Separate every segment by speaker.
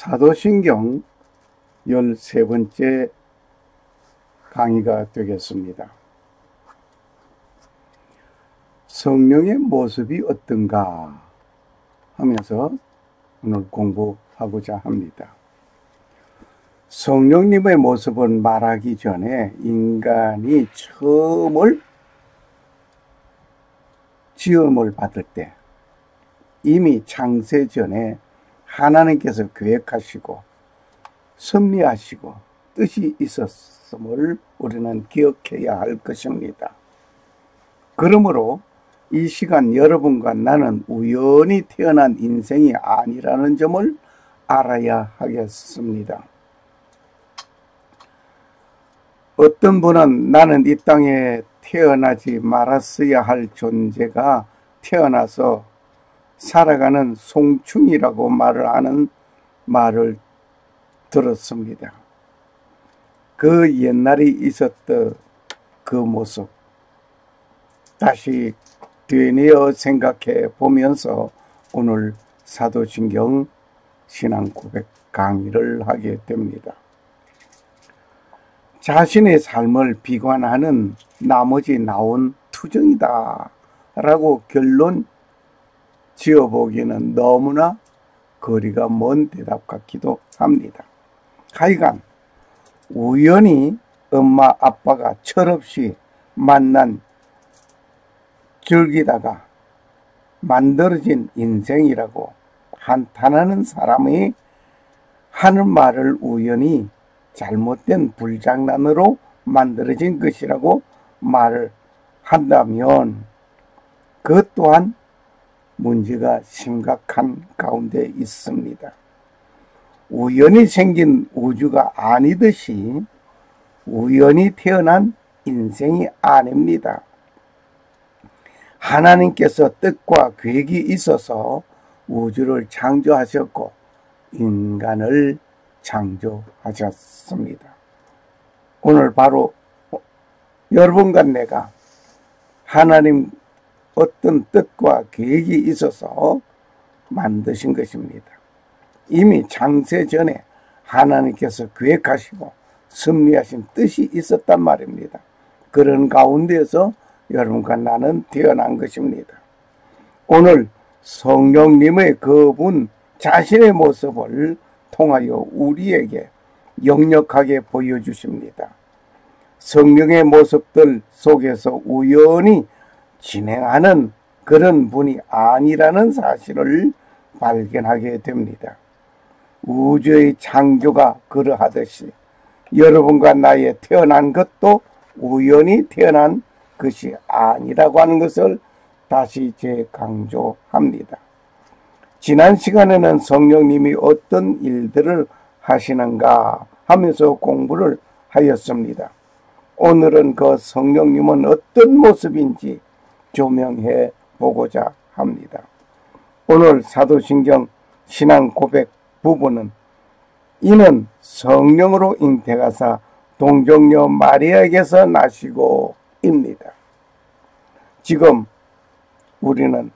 Speaker 1: 사도신경 13번째 강의가 되겠습니다. 성령의 모습이 어떤가 하면서 오늘 공부하고자 합니다. 성령님의 모습은 말하기 전에 인간이 지음을 받을 때 이미 창세 전에 하나님께서 계획하시고 섭리하시고 뜻이 있었음을 우리는 기억해야 할 것입니다. 그러므로 이 시간 여러분과 나는 우연히 태어난 인생이 아니라는 점을 알아야 하겠습니다. 어떤 분은 나는 이 땅에 태어나지 말았어야 할 존재가 태어나서 살아가는 송충이라고 말을 하는 말을 들었습니다. 그 옛날에 있었던 그 모습 다시 되뇌어 생각해 보면서 오늘 사도신경 신앙고백 강의를 하게 됩니다. 자신의 삶을 비관하는 나머지 나온 투정이다 라고 결론 지어보기는 너무나 거리가 먼 대답 같기도 합니다. 하여간 우연히 엄마 아빠가 철없이 만난 즐기다가 만들어진 인생이라고 한탄하는 사람이 하는 말을 우연히 잘못된 불장난으로 만들어진 것이라고 말을 한다면 그것 또한 문제가 심각한 가운데 있습니다. 우연히 생긴 우주가 아니듯이 우연히 태어난 인생이 아닙니다. 하나님께서 뜻과 계획이 있어서 우주를 창조하셨고 인간을 창조하셨습니다. 오늘 바로 여러분과 내가 하나님 어떤 뜻과 계획이 있어서 만드신 것입니다. 이미 창세 전에 하나님께서 계획하시고 섭리하신 뜻이 있었단 말입니다. 그런 가운데에서 여러분과 나는 태어난 것입니다. 오늘 성령님의 그분 자신의 모습을 통하여 우리에게 역력하게 보여주십니다. 성령의 모습들 속에서 우연히 진행하는 그런 분이 아니라는 사실을 발견하게 됩니다. 우주의 창조가 그러하듯이 여러분과 나의 태어난 것도 우연히 태어난 것이 아니라고 하는 것을 다시 재강조합니다. 지난 시간에는 성령님이 어떤 일들을 하시는가 하면서 공부를 하였습니다. 오늘은 그 성령님은 어떤 모습인지 조명해 보고자 합니다. 오늘 사도신경 신앙고백 부분은 이는 성령으로 잉태가사 동정녀 마리아에게서 나시고 입니다. 지금 우리는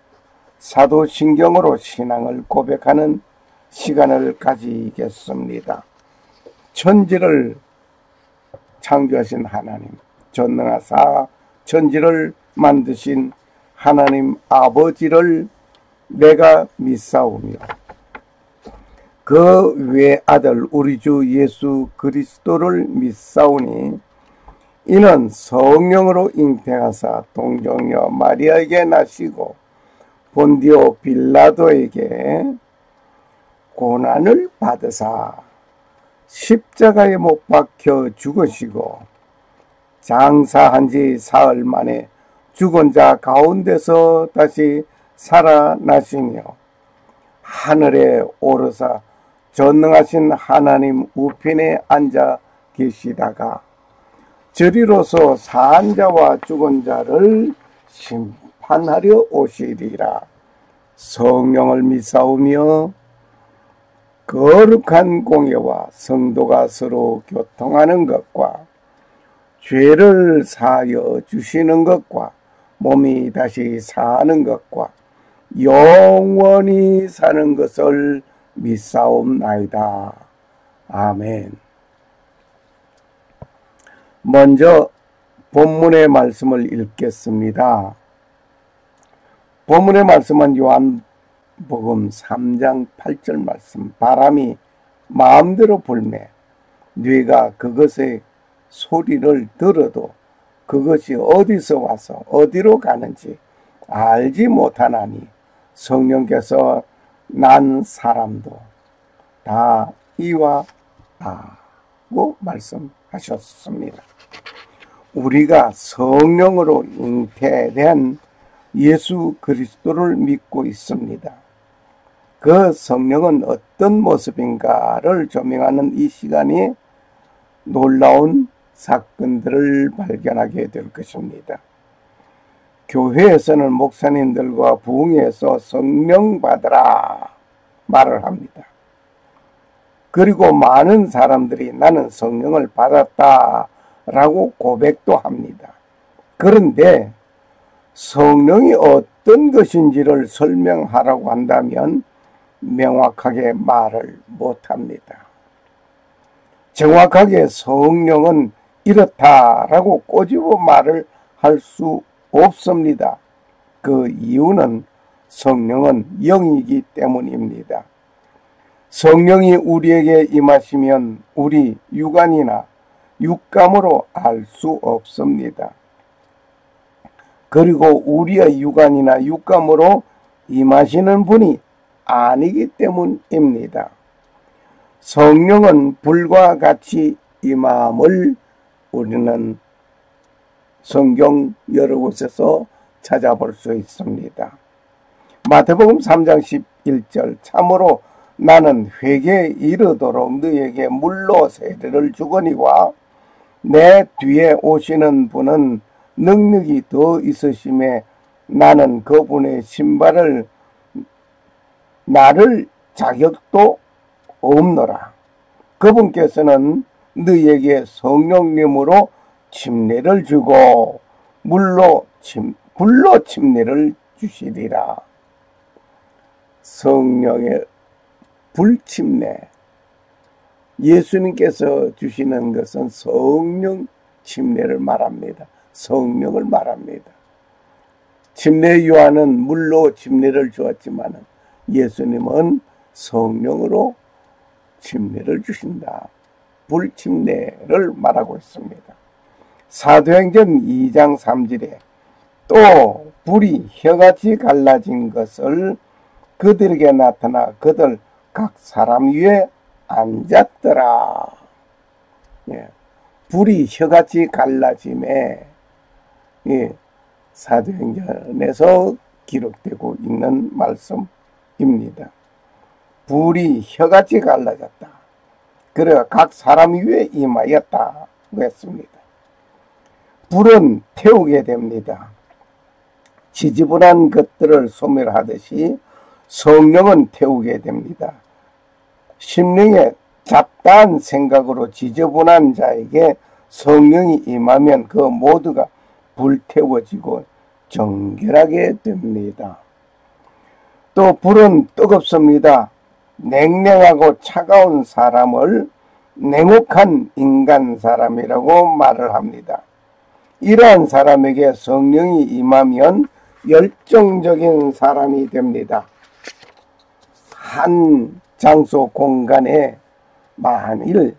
Speaker 1: 사도신경으로 신앙을 고백하는 시간을 가지겠습니다. 천지를 창조하신 하나님, 전능하사 천지를 만드신 하나님 아버지를 내가 믿사오며 그 외아들 우리 주 예수 그리스도를 믿사오니 이는 성령으로 잉태하사 동정녀 마리아에게 나시고 본디오 빌라도에게 고난을 받으사 십자가에 못 박혀 죽으시고 장사한 지 사흘 만에 죽은 자 가운데서 다시 살아나시며 하늘에 오르사 전능하신 하나님 우편에 앉아 계시다가 저리로서 산 자와 죽은 자를 심판하려 오시리라. 성령을 믿사오며 거룩한 공예와 성도가 서로 교통하는 것과 죄를 사하여 주시는 것과 몸이 다시 사는 것과 영원히 사는 것을 믿사옵나이다. 아멘. 먼저 본문의 말씀을 읽겠습니다. 본문의 말씀은 요한복음 3장 8절 말씀. 바람이 마음대로 불매 네가 그것의 소리를 들어도 그것이 어디서 와서 어디로 가는지 알지 못하나니 성령께서 난 사람도 다 이와 다고 말씀하셨습니다. 우리가 성령으로 잉태된 예수 그리스도를 믿고 있습니다. 그 성령은 어떤 모습인가를 조명하는 이 시간이 놀라운 사건들을 발견하게 될 것입니다. 교회에서는 목사님들과 부흥회에서 성령 받으라 말을 합니다. 그리고 많은 사람들이 나는 성령을 받았다라고 고백도 합니다. 그런데 성령이 어떤 것인지를 설명하라고 한다면 명확하게 말을 못합니다. 정확하게 성령은 이렇다라고 꼬집어 말을 할 수 없습니다. 그 이유는 성령은 영이기 때문입니다. 성령이 우리에게 임하시면 우리 육안이나 육감으로 알 수 없습니다. 그리고 우리의 육안이나 육감으로 임하시는 분이 아니기 때문입니다. 성령은 불과 같이 임함을 우리는 성경 여러 곳에서 찾아볼 수 있습니다. 마태복음 3장 11절 참으로 나는 회개에 이르도록 너에게 물로 세례를 주거니와 내 뒤에 오시는 분은 능력이 더 있으심에 나는 그분의 신발을 나를 자격도 없노라. 그분께서는 너에게 성령님으로 침례를 주고 불로 침례를 주시리라. 성령의 불침례, 예수님께서 주시는 것은 성령 침례를 말합니다. 성령을 말합니다. 침례 요한은 물로 침례를 주었지만 예수님은 성령으로 침례를 주신다. 불침례를 말하고 있습니다. 사도행전 2장 3절에 또 불이 혀같이 갈라진 것을 그들에게 나타나 그들 각 사람 위에 앉았더라. 예, 불이 혀같이 갈라짐에 사도행전에서 기록되고 있는 말씀입니다. 불이 혀같이 갈라졌다. 그래 각 사람 위에 임하였다고 했습니다. 불은 태우게 됩니다. 지지분한 것들을 소멸하듯이 성령은 태우게 됩니다. 심령의 잡다한 생각으로 지저분한 자에게 성령이 임하면 그 모두가 불태워지고 정결하게 됩니다. 또 불은 뜨겁습니다. 냉랭하고 차가운 사람을 냉혹한 인간 사람이라고 말을 합니다. 이러한 사람에게 성령이 임하면 열정적인 사람이 됩니다. 한 장소 공간에 만일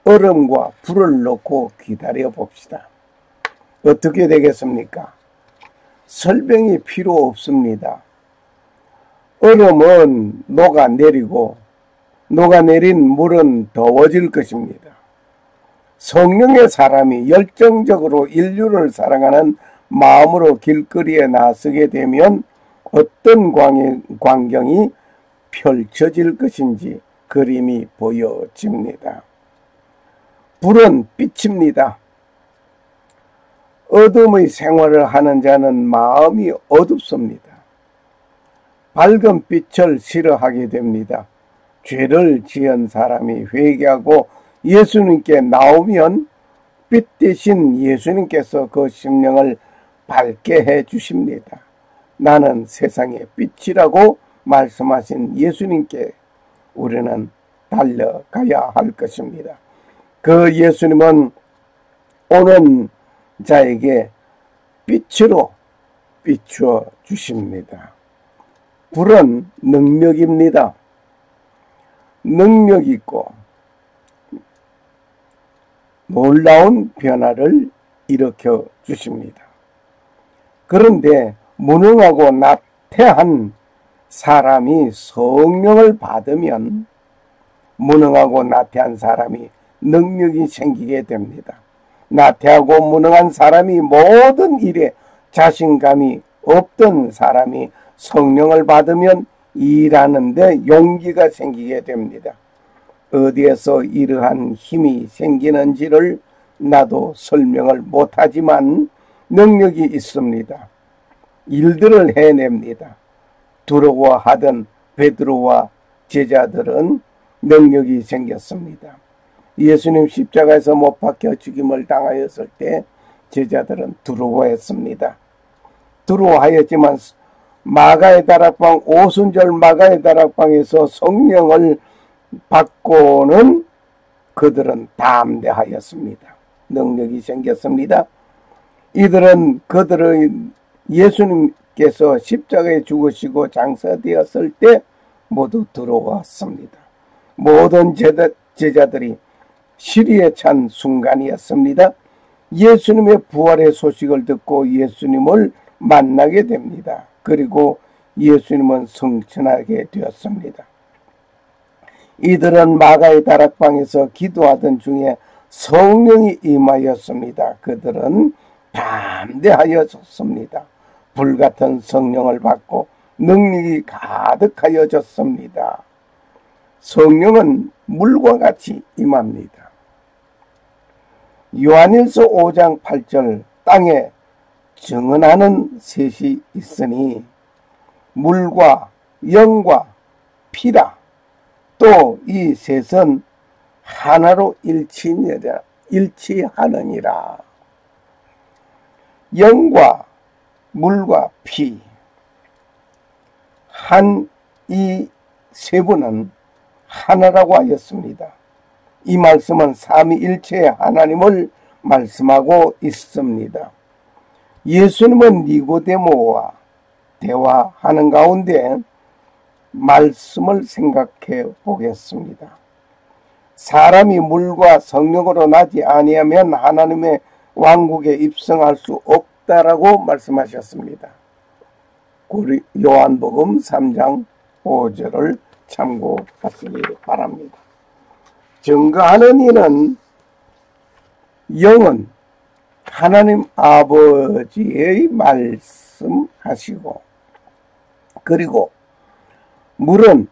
Speaker 1: 얼음과 불을 넣고 기다려 봅시다. 어떻게 되겠습니까? 설명이 필요 없습니다. 얼음은 녹아내리고 녹아내린 물은 더워질 것입니다. 성령의 사람이 열정적으로 인류를 사랑하는 마음으로 길거리에 나서게 되면 어떤 광경이 펼쳐질 것인지 그림이 보여집니다. 불은 빛입니다. 어둠의 생활을 하는 자는 마음이 어둡습니다. 밝은 빛을 싫어하게 됩니다. 죄를 지은 사람이 회개하고 예수님께 나오면 빛 대신 예수님께서 그 심령을 밝게 해 주십니다. 나는 세상의 빛이라고 말씀하신 예수님께 우리는 달려가야 할 것입니다. 그 예수님은 오는 자에게 빛으로 비추어 주십니다. 불은 능력입니다. 능력 있고 놀라운 변화를 일으켜 주십니다. 그런데 무능하고 나태한 사람이 성령을 받으면 무능하고 나태한 사람이 능력이 생기게 됩니다. 나태하고 무능한 사람이 모든 일에 자신감이 없던 사람이 성령을 받으면 일하는데 용기가 생기게 됩니다. 어디에서 이러한 힘이 생기는지를 나도 설명을 못하지만 능력이 있습니다. 일들을 해냅니다. 두려워하던 베드로와 제자들은 능력이 생겼습니다. 예수님 십자가에서 못 박혀 죽임을 당하였을 때 제자들은 두려워했습니다. 두려워하였지만 마가의 다락방, 오순절 마가의 다락방에서 성령을 받고는 그들은 담대하였습니다. 능력이 생겼습니다. 이들은 그들의 예수님께서 십자가에 죽으시고 장사되었을 때 모두 들어왔습니다. 모든 제자들이 시리에 찬 순간이었습니다. 예수님의 부활의 소식을 듣고 예수님을 만나게 됩니다. 그리고 예수님은 성천하게 되었습니다. 이들은 마가의 다락방에서 기도하던 중에 성령이 임하였습니다. 그들은 담대하여졌습니다. 불같은 성령을 받고 능력이 가득하여졌습니다. 성령은 물과 같이 임합니다. 요한일서 5장 8절 땅에 정언하는 셋이 있으니 물과 영과 피라. 또 이 셋은 하나로 일치하느니라. 영과 물과 피, 이 세 분은 하나라고 하였습니다. 이 말씀은 삼위일체의 하나님을 말씀하고 있습니다. 예수님은 니고데모와 대화하는 가운데 말씀을 생각해 보겠습니다. 사람이 물과 성령으로 나지 아니하면 하나님의 왕국에 입성할 수 없다라고 말씀하셨습니다. 요한복음 3장 5절을 참고하시기 바랍니다. 증거하는 이는 영은 하나님 아버지의 말씀하시고, 그리고 물은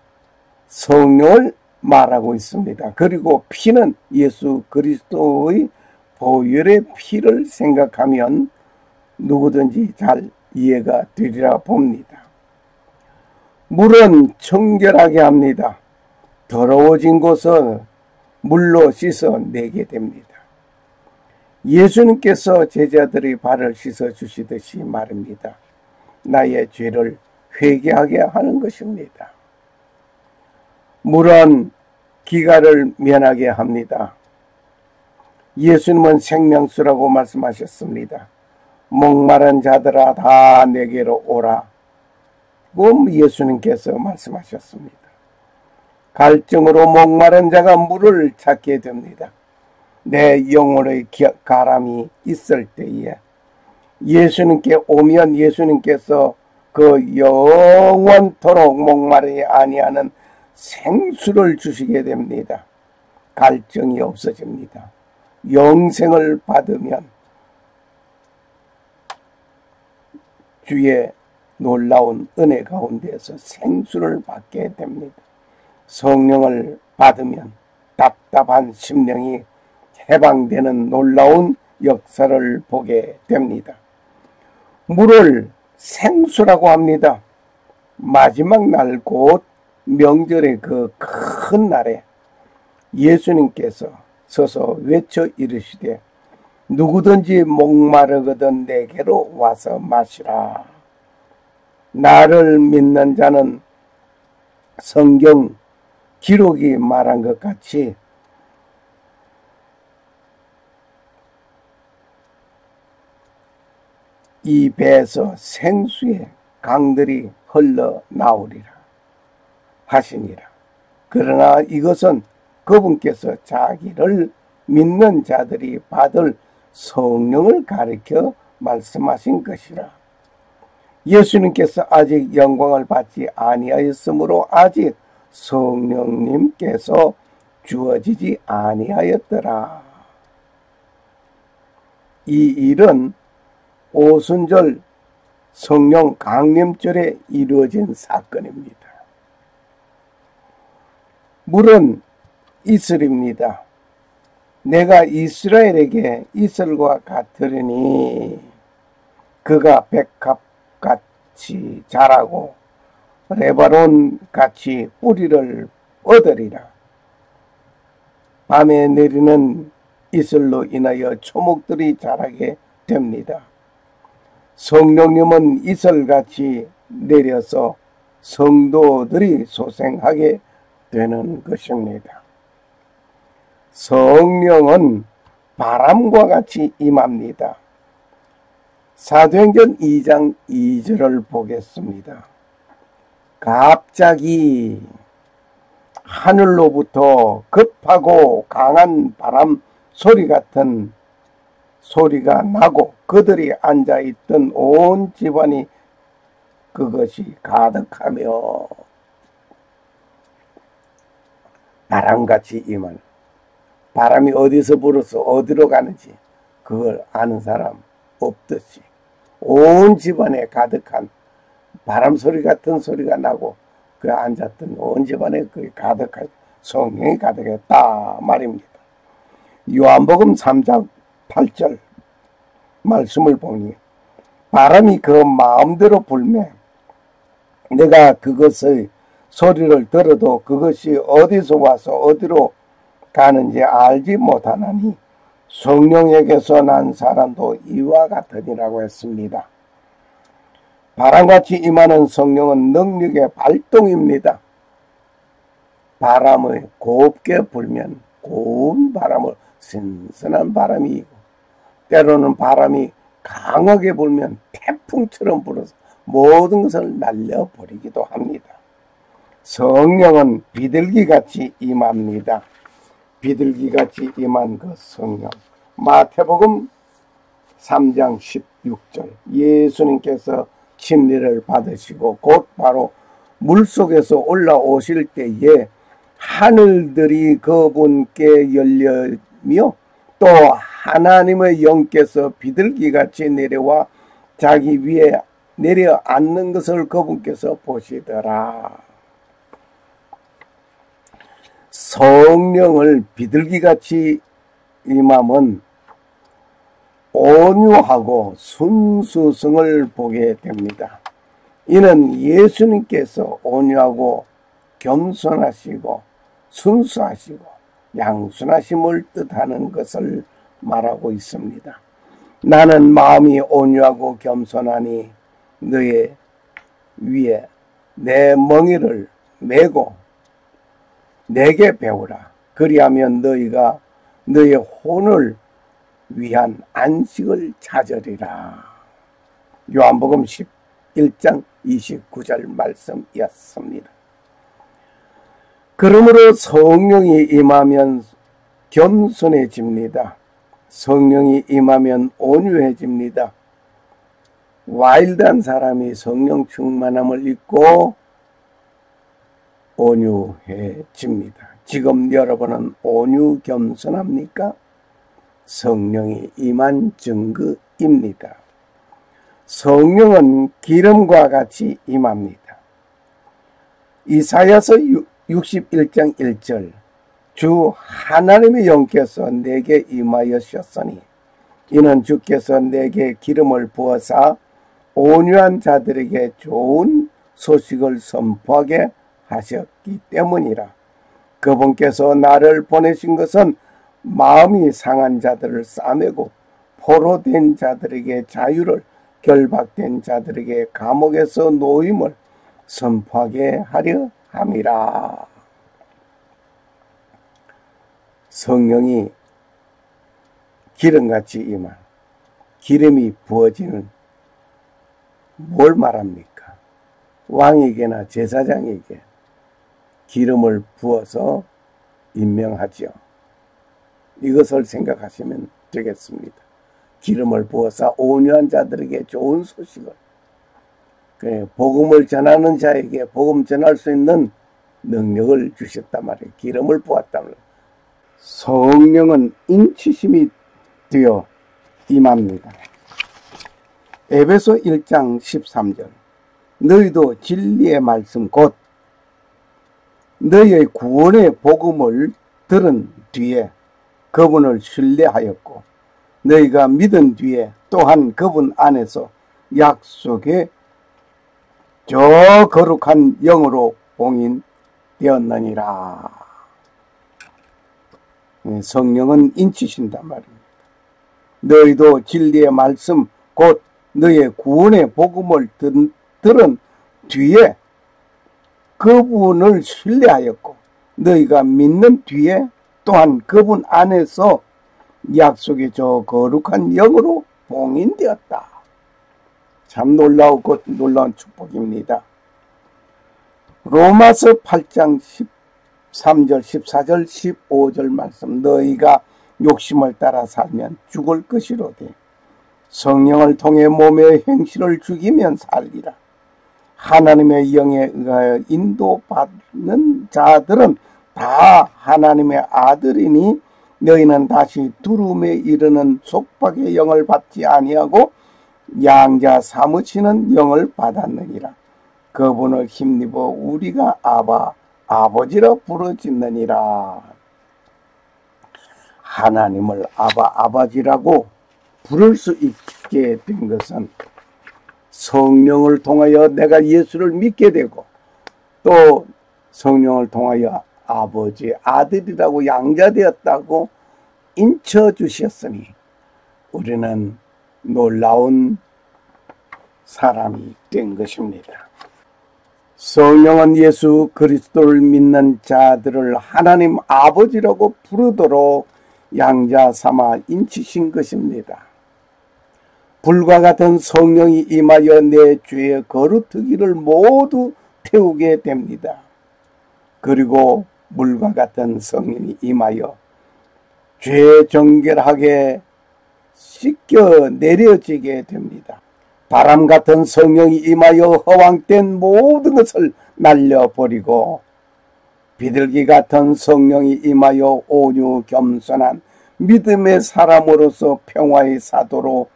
Speaker 1: 성령을 말하고 있습니다. 그리고 피는 예수 그리스도의 보혈의 피를 생각하면 누구든지 잘 이해가 되리라 봅니다. 물은 청결하게 합니다. 더러워진 곳을 물로 씻어 내게 됩니다. 예수님께서 제자들의 발을 씻어 주시듯이 말입니다. 나의 죄를 회개하게 하는 것입니다. 물은 기가를 면하게 합니다. 예수님은 생명수라고 말씀하셨습니다. 목마른 자들아 다 내게로 오라. 예수님께서 말씀하셨습니다. 갈증으로 목마른 자가 물을 찾게 됩니다. 내 영혼의 가람이 있을 때에 예수님께 오면 예수님께서 그 영원토록 목마르지 아니하는 생수를 주시게 됩니다. 갈증이 없어집니다. 영생을 받으면 주의 놀라운 은혜 가운데서 생수를 받게 됩니다. 성령을 받으면 답답한 심령이 해방되는 놀라운 역사를 보게 됩니다. 물을 생수라고 합니다. 마지막 날 곧 명절의 그 큰 날에 예수님께서 서서 외쳐 이르시되 누구든지 목마르거든 내게로 와서 마시라. 나를 믿는 자는 성경 기록이 말한 것 같이 이 배에서 생수의 강들이 흘러나오리라 하시니라. 그러나 이것은 그분께서 자기를 믿는 자들이 받을 성령을 가리켜 말씀하신 것이라. 예수님께서 아직 영광을 받지 아니하였으므로 아직 성령님께서 주어지지 아니하였더라. 이 일은 오순절 성령 강림절에 이루어진 사건입니다. 물은 이슬입니다. 내가 이스라엘에게 이슬과 같으리니 그가 백합같이 자라고 레바논같이 뿌리를 뻗으리라. 밤에 내리는 이슬로 인하여 초목들이 자라게 됩니다. 성령님은 이슬같이 내려서 성도들이 소생하게 되는 것입니다. 성령은 바람과 같이 임합니다. 사도행전 2장 2절을 보겠습니다. 갑자기 하늘로부터 급하고 강한 바람 소리 같은 소리가 나고 그들이 앉아있던 온 집안이 그것이 가득하며 바람같이 임하는, 바람이 어디서 불어서 어디로 가는지 그걸 아는 사람 없듯이 온 집안에 가득한 바람 소리 같은 소리가 나고 그 앉았던 온 집안에 그 가득한 성령이 가득했다 말입니다. 요한복음 3장 8절 말씀을 보니 바람이 그 마음대로 불매 내가 그것의 소리를 들어도 그것이 어디서 와서 어디로 가는지 알지 못하나니 성령에게서 난 사람도 이와 같으니라고 했습니다. 바람같이 임하는 성령은 능력의 발동입니다. 바람을 곱게 불면 고운 바람을 신선한 바람이 이고 때로는 바람이 강하게 불면 태풍처럼 불어서 모든 것을 날려버리기도 합니다. 성령은 비둘기같이 임합니다. 비둘기같이 임한 그 성령. 마태복음 3장 16절 예수님께서 침례를 받으시고 곧바로 물속에서 올라오실 때에 하늘들이 그분께 열리며 또 하나님의 영께서 비둘기같이 내려와 자기 위에 내려앉는 것을 그분께서 보시더라. 성령을 비둘기같이 임함은 온유하고 순수성을 보게 됩니다. 이는 예수님께서 온유하고 겸손하시고 순수하시고 양순하심을 뜻하는 것을 말하고 있습니다. 나는 마음이 온유하고 겸손하니 너의 위에 내 멍에를 메고 내게 배우라. 그리하면 너희가 너의 혼을 위한 안식을 찾으리라. 요한복음 11장 29절 말씀이었습니다. 그러므로 성령이 임하면 겸손해집니다. 성령이 임하면 온유해집니다. 와일드한 사람이 성령 충만함을 입고 온유해집니다. 지금 여러분은 온유 겸손합니까? 성령이 임한 증거입니다. 성령은 기름과 같이 임합니다. 이사야서 61장 1절 주 하나님의 영께서 내게 임하였으니 이는 주께서 내게 기름을 부어사 온유한 자들에게 좋은 소식을 선포하게 하셨기 때문이라. 그분께서 나를 보내신 것은 마음이 상한 자들을 싸매고 포로된 자들에게 자유를 결박된 자들에게 감옥에서 노임을 선포하게 하려 함이라. 성령이 기름같이 임한, 기름이 부어지는, 뭘 말합니까? 왕에게나 제사장에게 기름을 부어서 임명하죠. 이것을 생각하시면 되겠습니다. 기름을 부어서 온유한 자들에게 좋은 소식을, 복음을 전하는 자에게 복음 전할 수 있는 능력을 주셨단 말이에요. 기름을 부었단 말이에요. 성령은 인치심이 되어 임합니다. 에베소 1장 13절 너희도 진리의 말씀 곧 너희의 구원의 복음을 들은 뒤에 그분을 신뢰하였고 너희가 믿은 뒤에 또한 그분 안에서 약속의 저 거룩한 영으로 봉인되었느니라. 성령은 인치신단 말입니다. 너희도 진리의 말씀 곧 너희의 구원의 복음을 들은 뒤에 그분을 신뢰하였고 너희가 믿는 뒤에 또한 그분 안에서 약속의 저 거룩한 영으로 봉인되었다. 참 놀라운 축복입니다. 로마서 8장 13절, 14절, 15절 말씀 너희가 욕심을 따라 살면 죽을 것이로되 성령을 통해 몸의 행실을 죽이면 살리라. 하나님의 영에 의하여 인도받는 자들은 다 하나님의 아들이니 너희는 다시 두름에 이르는 속박의 영을 받지 아니하고 양자 사무치는 영을 받았느니라. 그분을 힘입어 우리가 아바 아버지라 부르짖느니라. 하나님을 아바 아버지라고 부를 수 있게 된 것은 성령을 통하여 내가 예수를 믿게 되고 또 성령을 통하여 아버지 아들이라고 양자되었다고 인쳐주셨으니 우리는 놀라운 사람이 된 것입니다. 성령은 예수 그리스도를 믿는 자들을 하나님 아버지라고 부르도록 양자 삼아 인치신 것입니다. 불과 같은 성령이 임하여 내 죄의 거루트기를 모두 태우게 됩니다. 그리고 물과 같은 성령이 임하여 죄 정결하게 씻겨 내려지게 됩니다. 바람 같은 성령이 임하여 허황된 모든 것을 날려버리고 비둘기 같은 성령이 임하여 온유 겸손한 믿음의 사람으로서 평화의 사도로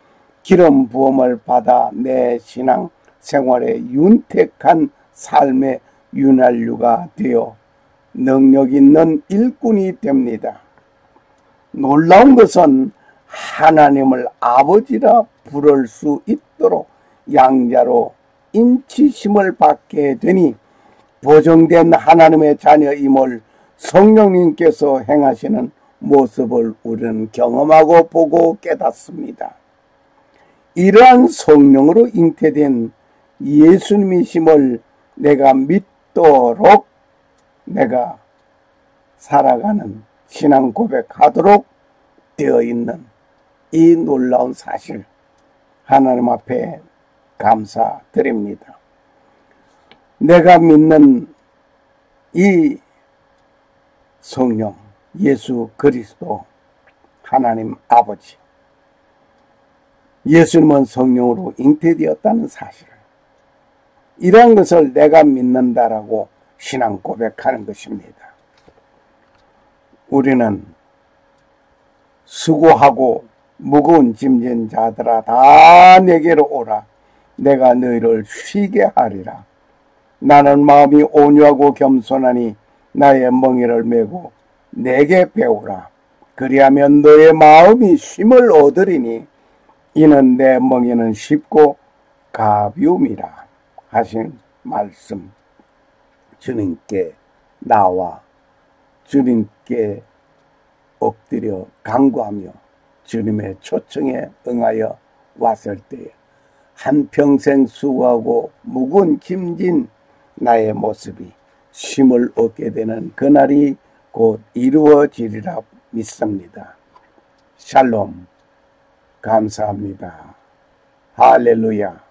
Speaker 1: 기름 부음을 받아 내 신앙 생활에 윤택한 삶의 윤활유가 되어 능력 있는 일꾼이 됩니다. 놀라운 것은 하나님을 아버지라 부를 수 있도록 양자로 인치심을 받게 되니 보정된 하나님의 자녀임을 성령님께서 행하시는 모습을 우리는 경험하고 보고 깨닫습니다. 이러한 성령으로 잉태된 예수님이심을 내가 믿도록 내가 살아가는 신앙 고백하도록 되어 있는 이 놀라운 사실 하나님 앞에 감사드립니다. 내가 믿는 이 성령 예수 그리스도 하나님 아버지 예수님은 성령으로 잉태되었다는 사실 이러한 것을 내가 믿는다라고 신앙 고백하는 것입니다. 우리는 수고하고 무거운 짐진 자들아 다 내게로 오라 내가 너희를 쉬게 하리라. 나는 마음이 온유하고 겸손하니 나의 멍에를 메고 내게 배우라. 그리하면 너의 마음이 쉼을 얻으리니 이는 내 멍에는 쉽고 가벼움이라 하신 말씀 주님께 나와 주님께 엎드려 간구하며 주님의 초청에 응하여 왔을 때에 한평생 수고하고 무거운 짐진 나의 모습이 쉼을 얻게 되는 그날이 곧 이루어지리라 믿습니다. 샬롬. 감사합니다. 할렐루야.